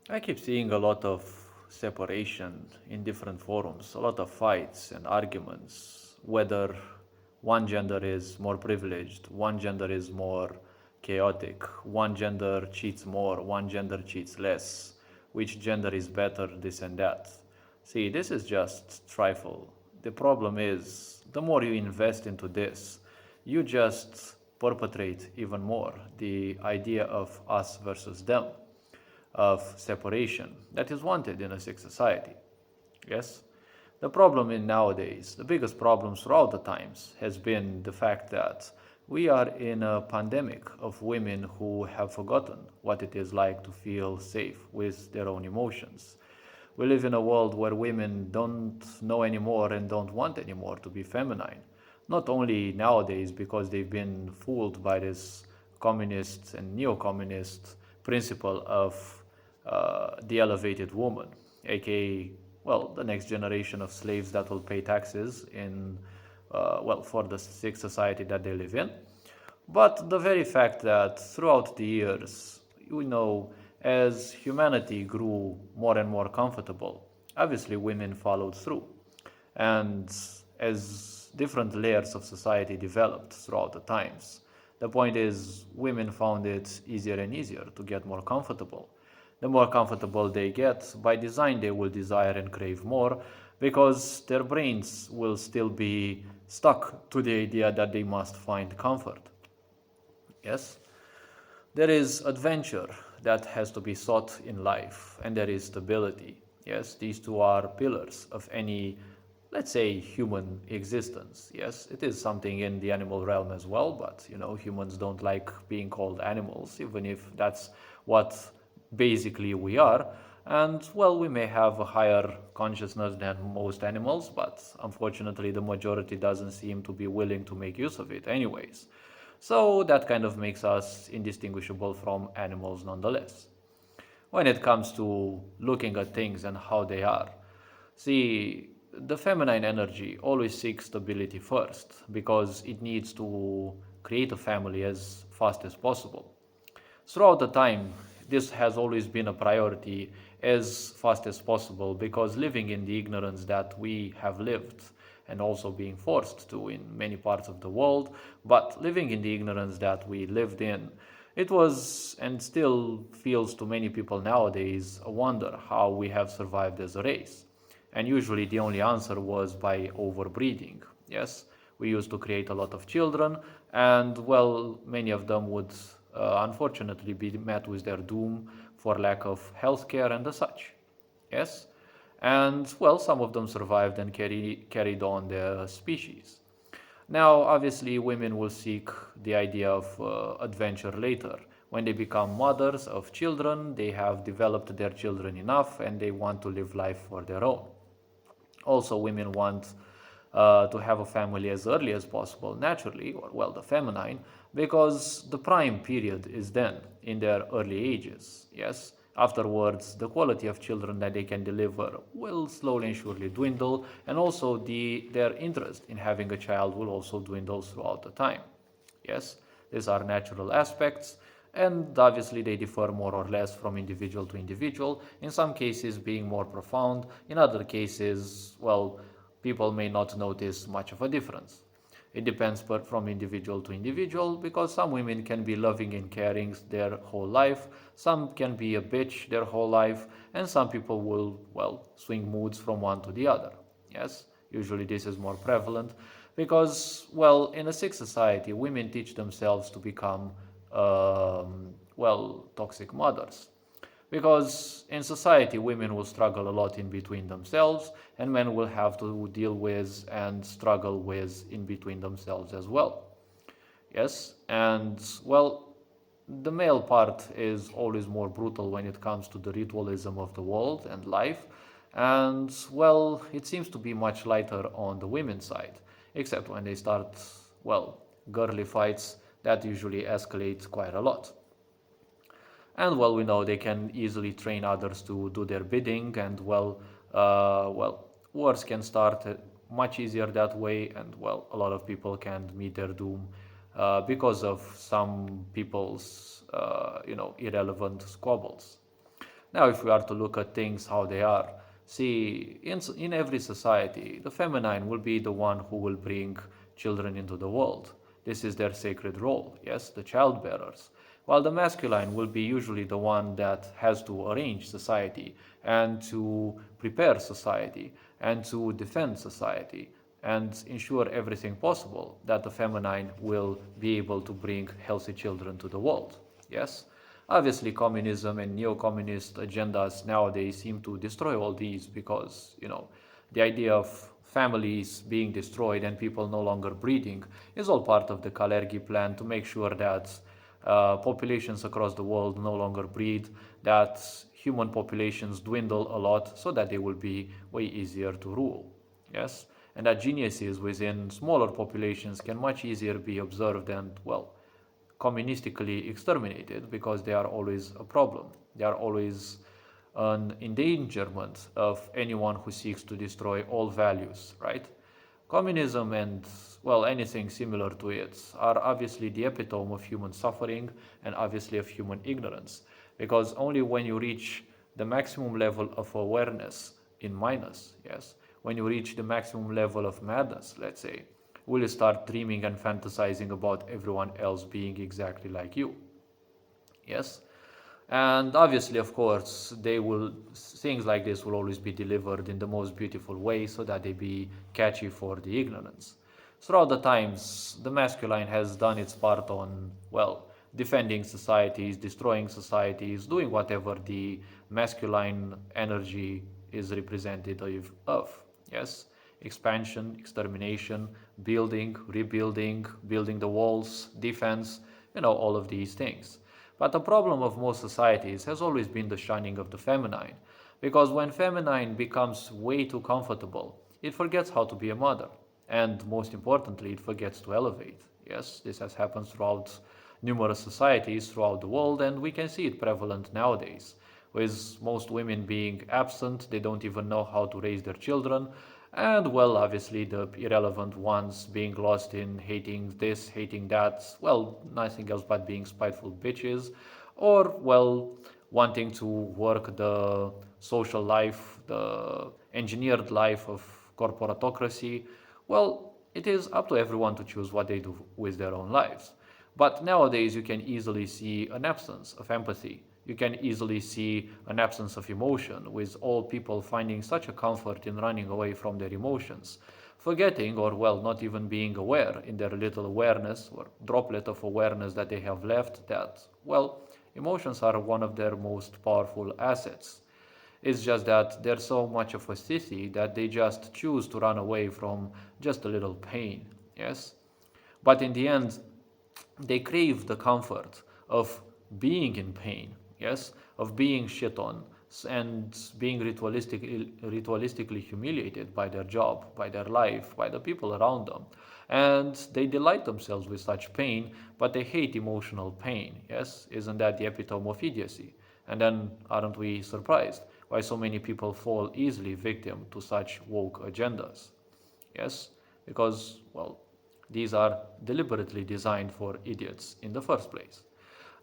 I keep seeing a lot of separation in different forums, a lot of fights and arguments, whether one gender is more privileged, one gender is more chaotic, one gender cheats more, one gender cheats less, which gender is better, this and that. See, this is just trifle. The problem is, the more you invest into this, you just perpetrate even more the idea of us versus them, of separation that is wanted in a sick society. Yes? The problem in nowadays, the biggest problem throughout the times, has been the fact that we are in a pandemic of women who have forgotten what it is like to feel safe with their own emotions. We live in a world where women don't know anymore and don't want anymore to be feminine. Not only nowadays because they've been fooled by this communist and neo-communist principle of the elevated woman, aka, well, the next generation of slaves that will pay taxes in, well, for the sick society that they live in. But the very fact that throughout the years, as humanity grew more and more comfortable, obviously women followed through. And as different layers of society developed throughout the times, the point is, women found it easier and easier to get more comfortable. The more comfortable they get, by design, they will desire and crave more because their brains will still be stuck to the idea that they must find comfort. Yes? There is adventure that has to be sought in life, and there is stability. Yes, these two are pillars of any, let's say, human existence. Yes, it is something in the animal realm as well, but humans don't like being called animals, even if that's what basically we are. And well, we may have a higher consciousness than most animals, but unfortunately, the majority doesn't seem to be willing to make use of it, anyways. So that kind of makes us indistinguishable from animals nonetheless. When it comes to looking at things and how they are, see, the feminine energy always seeks stability first because it needs to create a family as fast as possible. Throughout the time, this has always been a priority as fast as possible because living in the ignorance that we have lived and also being forced to in many parts of the world, but living in the ignorance that we lived in, it was and still feels to many people nowadays a wonder how we have survived as a race. And usually the only answer was by overbreeding. Yes, we used to create a lot of children, and well, many of them would unfortunately be met with their doom for lack of health care and the such. Yes, and well, some of them survived and carried on their species. Now, obviously, women will seek the idea of adventure later. When they become mothers of children, they have developed their children enough and they want to live life for their own. Also, women want to have a family as early as possible, naturally, or well, the feminine, because the prime period is then in their early ages. Yes. Afterwards, the quality of children that they can deliver will slowly and surely dwindle, and also their interest in having a child will also dwindle throughout the time. Yes, these are natural aspects, and obviously they differ more or less from individual to individual, in some cases being more profound, in other cases, well, people may not notice much of a difference. It depends from individual to individual because some women can be loving and caring their whole life, some can be a bitch their whole life, and some people will, well, swing moods from one to the other. Yes, usually this is more prevalent because, well, in a sick society, women teach themselves to become, well, toxic mothers. Because in society, women will struggle a lot in between themselves, and men will have to deal with and struggle with in between themselves as well. Yes, and well, the male part is always more brutal when it comes to the ritualism of the world and life, and well, it seems to be much lighter on the women's side, except when they start, well, girly fights that usually escalate quite a lot. And well, we know they can easily train others to do their bidding, and well, wars can start much easier that way, and well, a lot of people can meet their doom because of some people's irrelevant squabbles. Now, if we are to look at things how they are, see, in every society, the feminine will be the one who will bring children into the world. This is their sacred role, yes, the childbearers. While the masculine will be usually the one that has to arrange society and to prepare society and to defend society and ensure everything possible that the feminine will be able to bring healthy children to the world. Yes? Obviously, communism and neo-communist agendas nowadays seem to destroy all these because, the idea of families being destroyed and people no longer breeding is all part of the Kalergi plan to make sure that populations across the world no longer breed, that human populations dwindle a lot so that they will be way easier to rule. Yes? And that geniuses within smaller populations can much easier be observed and, well, communistically exterminated because they are always a problem. They are always an endangerment of anyone who seeks to destroy all values, right? Communism and, well, anything similar to it are obviously the epitome of human suffering and obviously of human ignorance. Because only when you reach the maximum level of awareness in minus, yes, when you reach the maximum level of madness, let's say, will you start dreaming and fantasizing about everyone else being exactly like you. Yes? And obviously, of course, things like this will always be delivered in the most beautiful way so that they be catchy for the ignorance. Throughout the times, the masculine has done its part on, well, defending societies, destroying societies, doing whatever the masculine energy is representative of. Yes? Expansion, extermination, building, rebuilding, building the walls, defense, all of these things. But the problem of most societies has always been the shunning of the feminine, because when feminine becomes way too comfortable, it forgets how to be a mother, and most importantly, it forgets to elevate. Yes, this has happened throughout numerous societies throughout the world, and we can see it prevalent nowadays. With most women being absent, they don't even know how to raise their children, and well, obviously, the irrelevant ones being lost in hating this, hating that, well, nothing else but being spiteful bitches, or, well, wanting to work the social life, the engineered life of corporatocracy. Well, it is up to everyone to choose what they do with their own lives. But nowadays, you can easily see an absence of empathy. You can easily see an absence of emotion, with all people finding such a comfort in running away from their emotions, forgetting or, well, not even being aware in their little awareness or droplet of awareness that they have left that, well, emotions are one of their most powerful assets. It's just that there's so much of a sissy that they just choose to run away from just a little pain, yes? But in the end, they crave the comfort of being in pain, yes, of being shit on and being ritualistically humiliated by their job, by their life, by the people around them. And they delight themselves with such pain, but they hate emotional pain, yes? Isn't that the epitome of idiocy? And then aren't we surprised why so many people fall easily victim to such woke agendas? Yes, because, well, these are deliberately designed for idiots in the first place.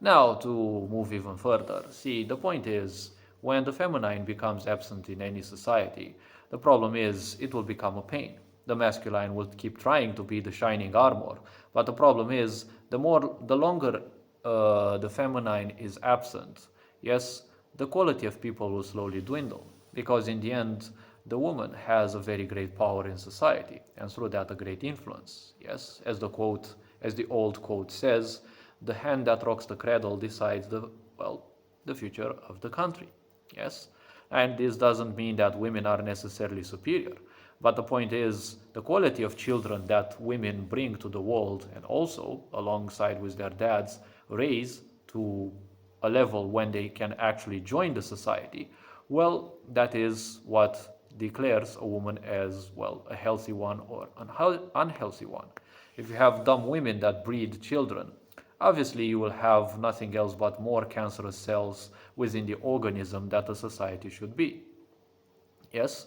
Now, to move even further, see, the point is when the feminine becomes absent in any society, the problem is it will become a pain. The masculine will keep trying to be the shining armor, but the problem is the longer the feminine is absent, yes, the quality of people will slowly dwindle because in the end, the woman has a very great power in society and through that a great influence. Yes, as the old quote says, the hand that rocks the cradle decides the future of the country. Yes, and this doesn't mean that women are necessarily superior, but the point is the quality of children that women bring to the world and also alongside with their dads raise to a level when they can actually join the society, well, that is what declares a woman as, well, a healthy one or an unhealthy one. If you have dumb women that breed children, obviously you will have nothing else but more cancerous cells within the organism that a society should be. Yes?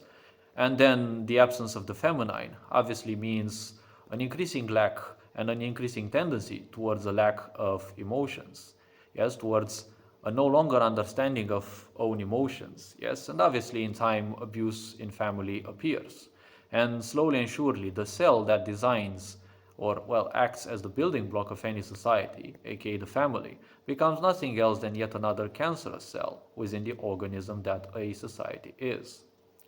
And then the absence of the feminine obviously means an increasing lack and an increasing tendency towards a lack of emotions. Yes, towards a no longer understanding of own emotions, yes, and obviously in time abuse in family appears. And slowly and surely, the cell that designs or, well, acts as the building block of any society, aka the family, becomes nothing else than yet another cancerous cell within the organism that a society is.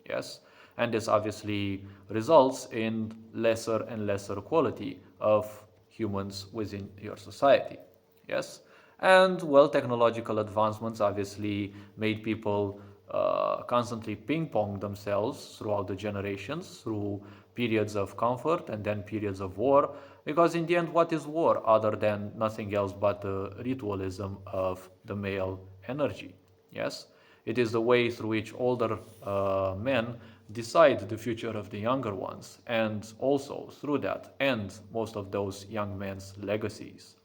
Yes? And this obviously results in lesser and lesser quality of humans within your society. Yes? And well, technological advancements obviously made people constantly ping pong themselves throughout the generations through periods of comfort and then periods of war. Because in the end, what is war other than nothing else but the ritualism of the male energy? Yes? It is the way through which older men decide the future of the younger ones, and also through that end most of those young men's legacies.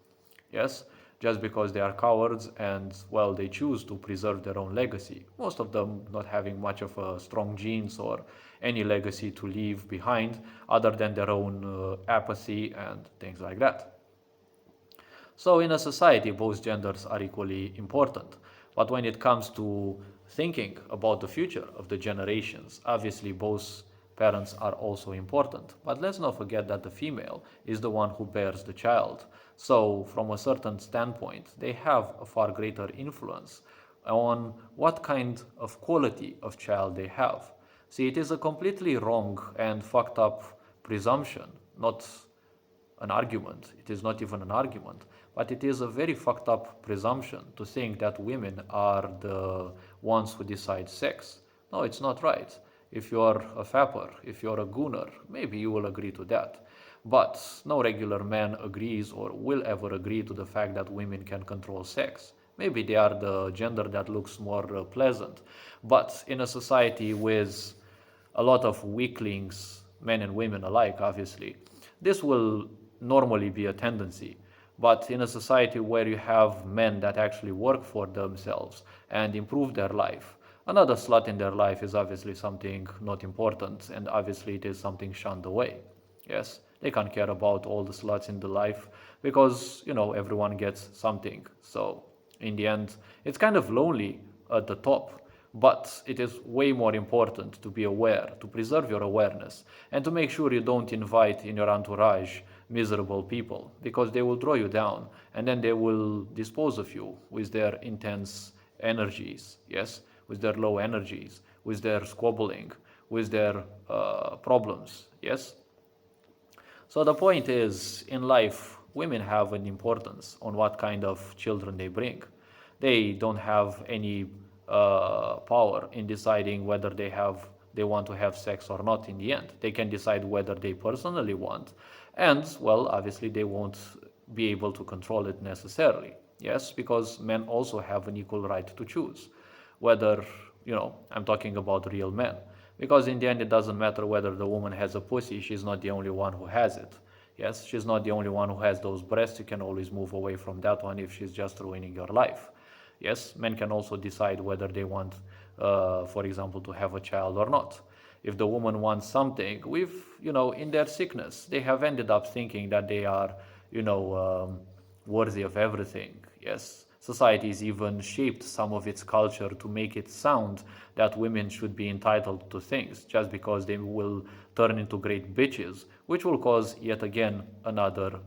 Yes, just because they are cowards and, well, they choose to preserve their own legacy, most of them not having much of a strong genes or any legacy to leave behind other than their own apathy and things like that. So in a society, both genders are equally important. But when it comes to thinking about the future of the generations, obviously both parents are also important. But let's not forget that the female is the one who bears the child. So from a certain standpoint, they have a far greater influence on what kind of quality of child they have. See, it is a completely wrong and fucked up presumption, not an argument. It is not even an argument, but it is a very fucked up presumption to think that women are the ones who decide sex. No, it's not right. If you're a fapper, if you're a gooner, maybe you will agree to that. But no regular man agrees or will ever agree to the fact that women can control sex. Maybe they are the gender that looks more pleasant. But in a society with a lot of weaklings, men and women alike, obviously, this will normally be a tendency. But in a society where you have men that actually work for themselves and improve their life, another slot in their life is obviously something not important, and obviously it is something shunned away. Yes, they can't care about all the slots in the life because, everyone gets something. So in the end, it's kind of lonely at the top. But it is way more important to be aware, to preserve your awareness, and to make sure you don't invite in your entourage miserable people, because they will draw you down and then they will dispose of you with their intense energies, yes, with their low energies, with their squabbling, with their problems, yes. So the point is, in life, women have an importance on what kind of children they bring. They don't have any power in deciding whether they want to have sex or not. In the end, they can decide whether they personally want, and well, obviously they won't be able to control it necessarily. Yes, because men also have an equal right to choose whether, I'm talking about real men. Because in the end, it doesn't matter whether the woman has a pussy, she's not the only one who has it. Yes, she's not the only one who has those breasts. You can always move away from that one if she's just ruining your life. Yes, men can also decide whether they want, for example, to have a child or not. If the woman wants something, in their sickness, they have ended up thinking that they are, worthy of everything. Yes, society has even shaped some of its culture to make it sound that women should be entitled to things just because they will turn into great bitches, which will cause yet again another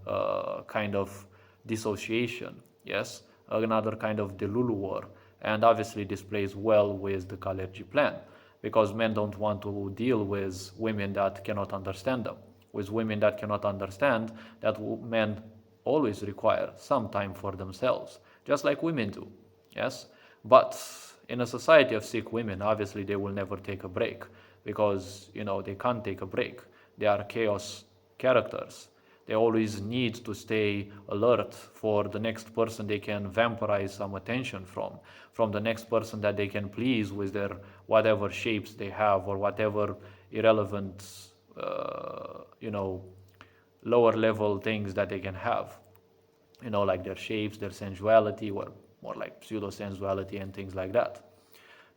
kind of dissociation. Yes, another kind of Delulu war, and obviously this plays well with the Kalergi plan because men don't want to deal with women that cannot understand them, with women that cannot understand that men always require some time for themselves, just like women do. Yes, but in a society of sick women, obviously they will never take a break because they can't take a break. They are chaos characters. They always need to stay alert for the next person they can vampirize some attention from the next person that they can please with their whatever shapes they have or whatever irrelevant, lower level things that they can have, like their shapes, their sensuality, or more like pseudo sensuality and things like that.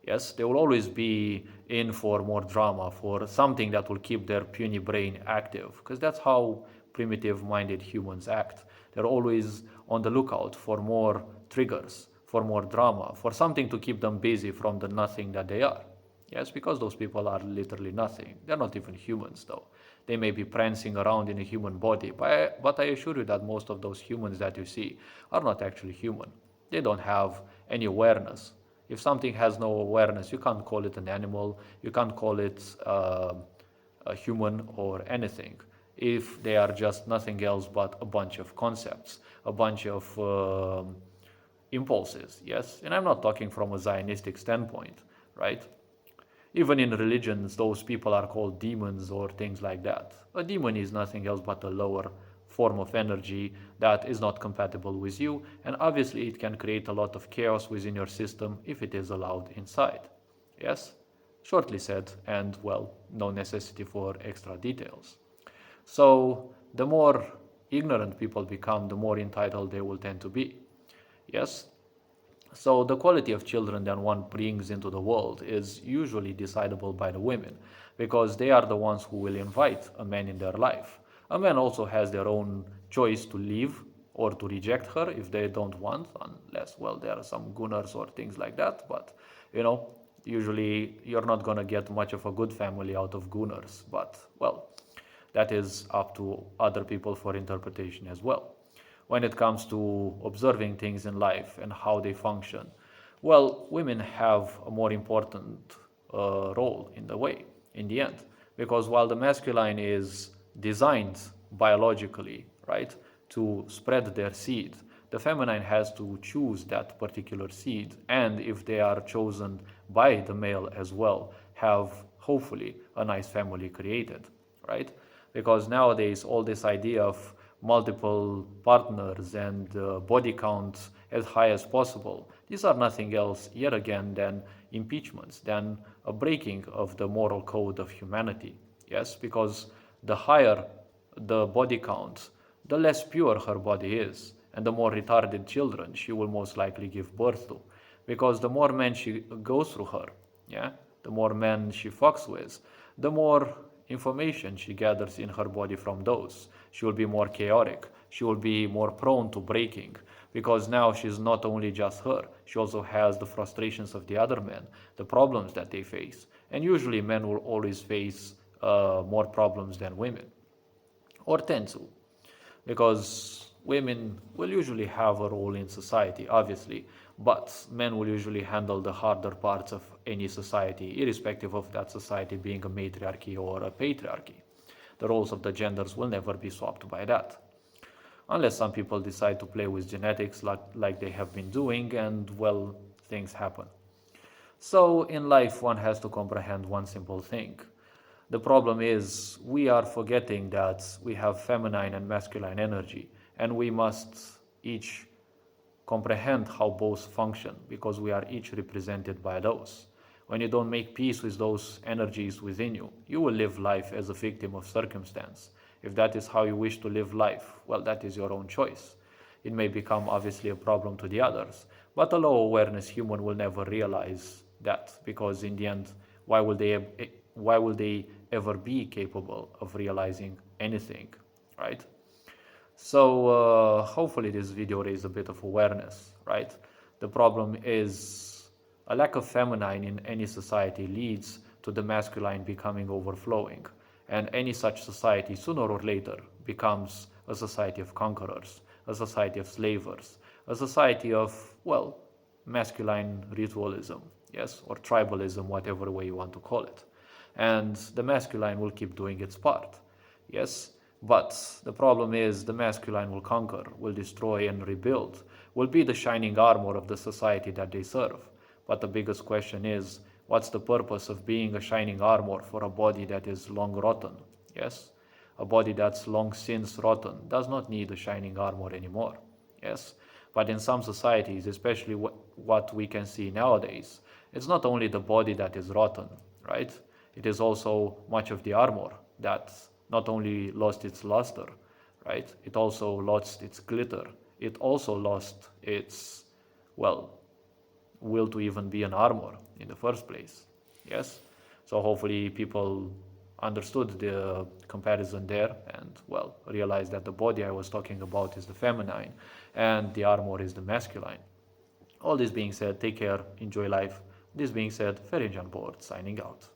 Yes, they will always be in for more drama, for something that will keep their puny brain active, because that's how primitive minded humans act. They're always on the lookout for more triggers, for more drama, for something to keep them busy from the nothing that they are. Yes, because those people are literally nothing. They're not even humans, though. They may be prancing around in a human body, but I assure you that most of those humans that you see are not actually human. They don't have any awareness. If something has no awareness, you can't call it an animal, you can't call it a human or anything. If they are just nothing else but a bunch of concepts, a bunch of impulses, yes? And I'm not talking from a Zionistic standpoint, right? Even in religions, those people are called demons or things like that. A demon is nothing else but a lower form of energy that is not compatible with you, and obviously it can create a lot of chaos within your system if it is allowed inside. Yes? Shortly said, and well, no necessity for extra details. So, the more ignorant people become, the more entitled they will tend to be. Yes? So the quality of children that one brings into the world is usually decidable by the women, because they are the ones who will invite a man in their life. A man also has their own choice to leave or to reject her if they don't want, unless, well, there are some gunners or things like that. But, you know, usually you're not going to get much of a good family out of gunners. But, well, that is up to other people for interpretation as well. When it comes to observing things in life and how they function, well, women have a more important role in the way, in the end, because while the masculine is designed biologically, right, to spread their seed, the feminine has to choose that particular seed, and if they are chosen by the male as well, have hopefully a nice family created, right? Because nowadays all this idea of multiple partners and body counts as high as possible, these are nothing else yet again than impeachments, than a breaking of the moral code of humanity. Yes, because the higher the body count, the less pure her body is, and the more retarded children she will most likely give birth to. Because the more men she goes through her, yeah, the more men she fucks with, the more information she gathers in her body from those. She will be more chaotic. She will be more prone to breaking, because now she's not only just her, she also has the frustrations of the other men, the problems that they face. And usually men will always face more problems than women, or tend to, because women will usually have a role in society, obviously, but men will usually handle the harder parts of any society, irrespective of that society being a matriarchy or a patriarchy. The roles of the genders will never be swapped by that. Unless some people decide to play with genetics like they have been doing, and well, things happen. So, in life, one has to comprehend one simple thing. The problem is we are forgetting that we have feminine and masculine energy, and we must each comprehend how both function, because we are each represented by those. When you don't make peace with those energies within you, you will live life as a victim of circumstance. If that is how you wish to live life, well, that is your own choice. It may become obviously a problem to the others, but a low awareness human will never realize that, because in the end, why will they ever be capable of realizing anything, right? So hopefully this video raised a bit of awareness, right? The problem is a lack of feminine in any society leads to the masculine becoming overflowing. And any such society, sooner or later, becomes a society of conquerors, a society of slavers, a society of, well, masculine ritualism, yes, or tribalism, whatever way you want to call it. And the masculine will keep doing its part, yes. But the problem is the masculine will conquer, will destroy and rebuild, will be the shining armor of the society that they serve. But the biggest question is, what's the purpose of being a shining armor for a body that is long rotten? Yes? A body that's long since rotten does not need a shining armor anymore. Yes? But in some societies, especially what we can see nowadays, it's not only the body that is rotten, right? It is also much of the armor that not only lost its luster, right? It also lost its glitter. It also lost its, well, will to even be an armor in the first place. Yes? So hopefully people understood the comparison there and, well, realized that the body I was talking about is the feminine and the armor is the masculine. All this being said, take care, enjoy life. This being said, Ferenc Port signing out.